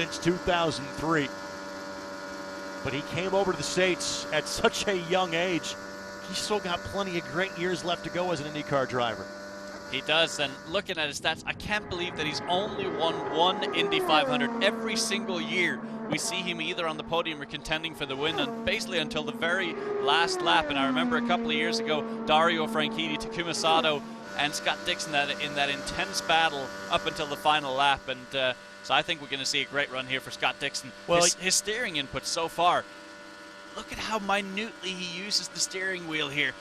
since 2003. But he came over to the States at such a young age. He's still got plenty of great years left to go as an IndyCar driver. He does, and looking at his stats, I can't believe that he's only won one Indy 500 every single year. We see him either on the podium or contending for the win, and basically until the very last lap. And I remember a couple of years ago, Dario Franchitti, Takuma Sato, and Scott Dixon in that intense battle up until the final lap. And so I think we're going to see a great run here for Scott Dixon. Well, his steering input so far, look at how minutely he uses the steering wheel here.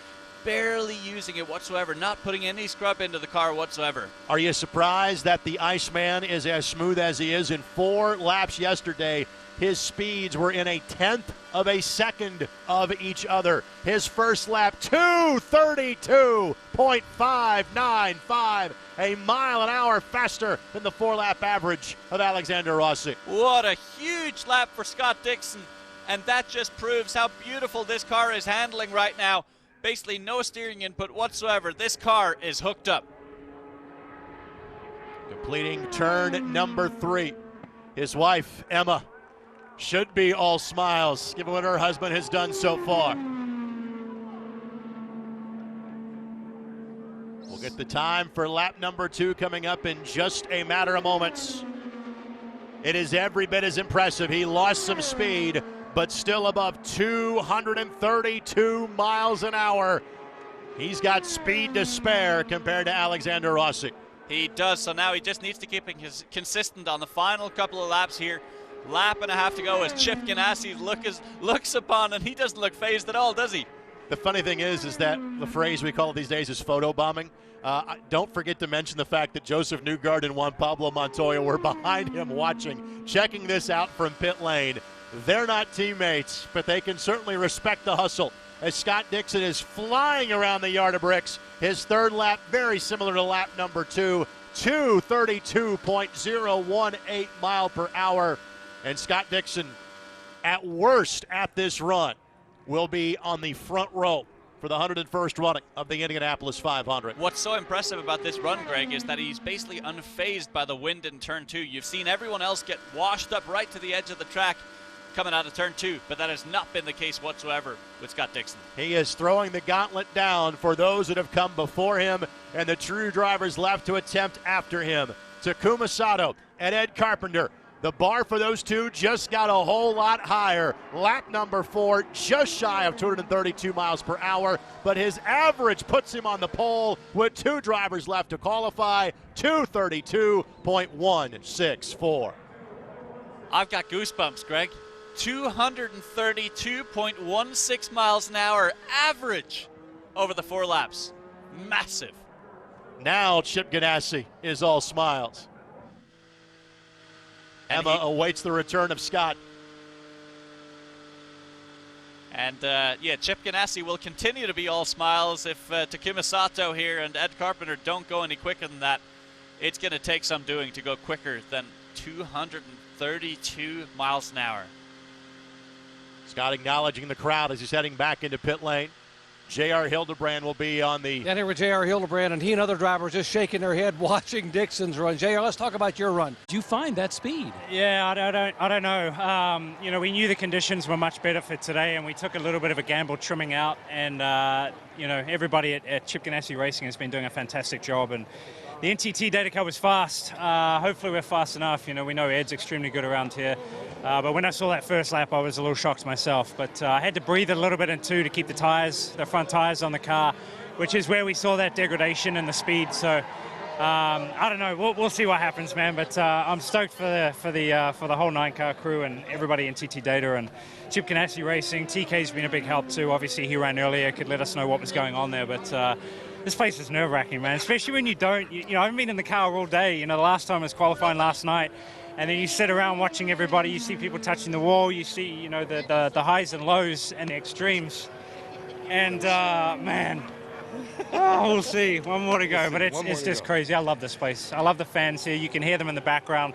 Barely using it whatsoever, not putting any scrub into the car whatsoever. Are you surprised that the Iceman is as smooth as he is? In 4 laps yesterday, his speeds were in a 1/10 of a second of each other. His first lap, 2:32.595, a mile an hour faster than the 4-lap average of Alexander Rossi. What a huge lap for Scott Dixon, and that just proves how beautiful this car is handling right now. Basically no steering input whatsoever. This car is hooked up. Completing turn number 3. His wife, Emma, should be all smiles, given what her husband has done so far. We'll get the time for lap number 2 coming up in just a matter of moments. It is every bit as impressive. He lost some speed, but still above 232 miles an hour. He's got speed to spare compared to Alexander Rossi. He does, so now he just needs to keep it consistent on the final couple of laps here. Lap and a half to go as Chip Ganassi looks upon, and he doesn't look phased at all, does he? The funny thing is that the phrase we call it these days is photobombing. Don't forget to mention the fact that Joseph Newgarden and Juan Pablo Montoya were behind him watching, checking this out from pit lane. They're not teammates, but they can certainly respect the hustle as Scott Dixon is flying around the yard of bricks. His third lap, very similar to lap number 2, 232.018 mile per hour. And Scott Dixon, at worst at this run, will be on the front row for the 101st running of the Indianapolis 500. What's so impressive about this run, Greg, is that he's basically unfazed by the wind in turn 2. You've seen everyone else get washed up right to the edge of the track coming out of turn 2, but that has not been the case whatsoever with Scott Dixon. He is throwing the gauntlet down for those that have come before him and the true drivers left to attempt after him. Takuma Sato and Ed Carpenter. The bar for those two just got a whole lot higher. Lap number 4, just shy of 232 miles per hour, but his average puts him on the pole with 2 drivers left to qualify, 232.164. I've got goosebumps, Greg. 232.16 miles an hour average over the 4 laps. Massive. Now Chip Ganassi is all smiles. And Emma awaits the return of Scott. And yeah, Chip Ganassi will continue to be all smiles if Takuma Sato here and Ed Carpenter don't go any quicker than that. It's going to take some doing to go quicker than 232 miles an hour. Scott acknowledging the crowd as he's heading back into pit lane. J.R. Hildebrand will be on the... And here with J.R. Hildebrand, and he and other drivers just shaking their head watching Dixon's run. J.R., let's talk about your run. Did you find that speed? Yeah, I don't know. You know, we knew the conditions were much better for today, and we took a little bit of a gamble trimming out. And, you know, everybody at Chip Ganassi Racing has been doing a fantastic job. And the NTT data car was fast. Hopefully we're fast enough. You know, we know Ed's extremely good around here. But when I saw that first lap, I was a little shocked myself. But I had to breathe a little bit in two to keep the tires, the front tires on the car, which is where we saw that degradation in the speed. So I don't know. We'll see what happens, man. But I'm stoked for the whole 9-car crew and everybody in TT Data and Chip Ganassi Racing. TK's been a big help too. Obviously, he ran earlier, could let us know what was going on there. But this place is nerve-wracking, man. Especially when you don't. You know, I've been in the car all day. You know, the last time I was qualifying last night. And then you sit around watching everybody. You see people touching the wall. You see, you know, the highs and lows and the extremes. And man, we'll see. One more to go. But it's just crazy. I love this place. I love the fans here. You can hear them in the background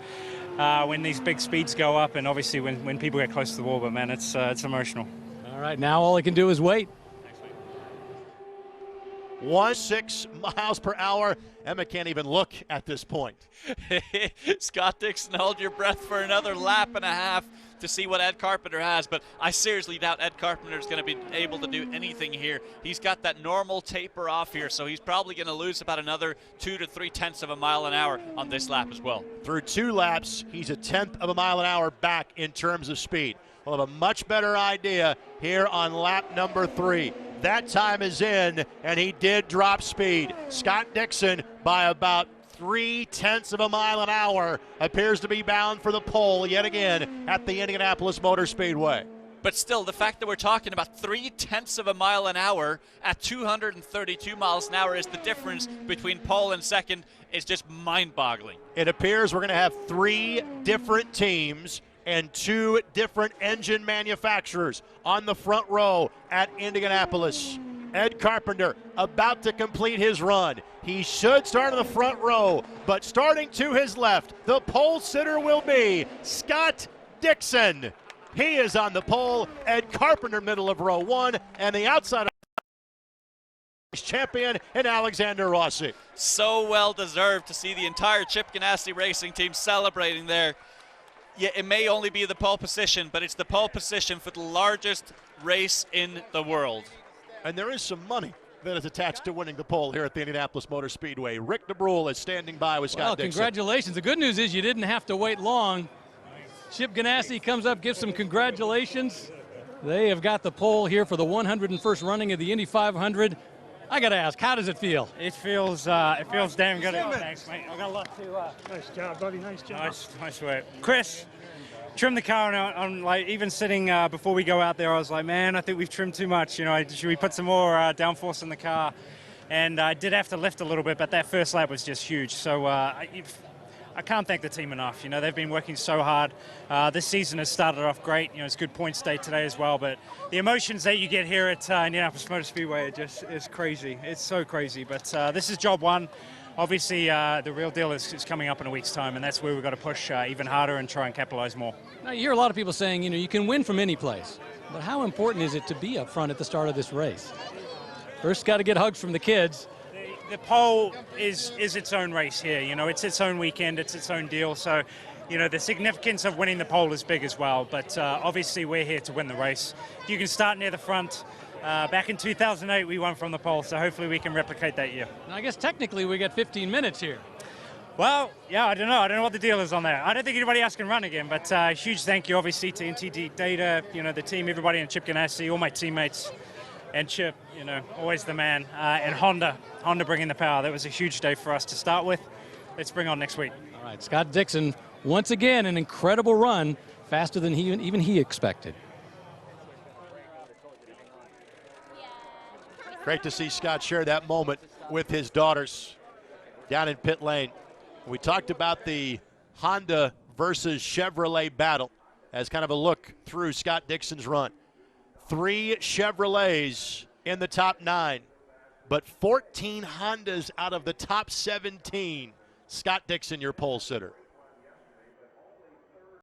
when these big speeds go up, and obviously when people get close to the wall. But man, it's emotional. All right, now all I can do is wait. 16 miles per hour. Emma can't even look at this point. Scott Dixon, hold your breath for another lap and a half to see what Ed Carpenter has, but I seriously doubt Ed Carpenter is going to be able to do anything here. He's got that normal taper off here, so he's probably going to lose about another 2 to 3 tenths of a mile an hour on this lap as well. Through 2 laps, he's a tenth of a mile an hour back in terms of speed. We'll have a much better idea here on lap number 3. That time is in, and he did drop speed. Scott Dixon, by about 3 tenths of a mile an hour, appears to be bound for the pole yet again at the Indianapolis Motor Speedway. But still, the fact that we're talking about 3 tenths of a mile an hour at 232 miles an hour is the difference between pole and second is just mind-boggling. It appears we're going to have 3 different teams and 2 different engine manufacturers on the front row at Indianapolis. Ed Carpenter about to complete his run. He should start in the front row, but starting to his left, the pole sitter will be Scott Dixon. He is on the pole. Ed Carpenter, middle of row 1, and the outside of champion and Alexander Rossi. So well deserved to see the entire Chip Ganassi racing team celebrating there. Yeah, it may only be the pole position, but it's the pole position for the largest race in the world. And there is some money that is attached to winning the pole here at the Indianapolis Motor Speedway. Rick DeBrule is standing by with Scott Dixon. Congratulations. The good news is you didn't have to wait long. Chip Ganassi comes up, gives some congratulations. They have got the pole here for the 101st running of the Indy 500. I got to ask, how does it feel? It feels damn good. Thanks, mate. I've got a lot to. Nice job, buddy. Nice job. Nice work, Chris. Trim the car, and I'm like, even sitting before we go out there, I was like, man, I think we've trimmed too much. You know, should we put some more downforce in the car? And I did have to lift a little bit, but that first lap was just huge. So I can't thank the team enough. You know, they've been working so hard. This season has started off great. You know, it's good points day today as well. But the emotions that you get here at Indianapolis Motor Speedway is crazy. It's so crazy. But this is job 1. Obviously, the real deal is coming up in a week's time, and that's where we've got to push even harder and try and capitalize more. Now, you hear a lot of people saying, you know, you can win from any place. But how important is it to be up front at the start of this race? First, got to get hugs from the kids. The pole is its own race here. You know, it's its own weekend. It's its own deal. So, you know, the significance of winning the pole is big as well. But obviously, we're here to win the race. You can start near the front. Back in 2008, we won from the pole, so hopefully we can replicate that year. Now, I guess technically we got 15 minutes here. Well, yeah, I don't know what the deal is on there. I don't think anybody else can run again, but huge thank you, obviously, to NTD Data, you know, the team, everybody in Chip Ganassi, all my teammates, and Chip, you know, always the man, and Honda bringing the power. That was a huge day for us to start with. Let's bring on next week. All right, Scott Dixon, once again, an incredible run, faster than even he expected. Great to see Scott share that moment with his daughters down in pit lane. We talked about the Honda versus Chevrolet battle as kind of a look through Scott Dixon's run. 3 Chevrolets in the top 9, but 14 Hondas out of the top 17. Scott Dixon, your pole sitter.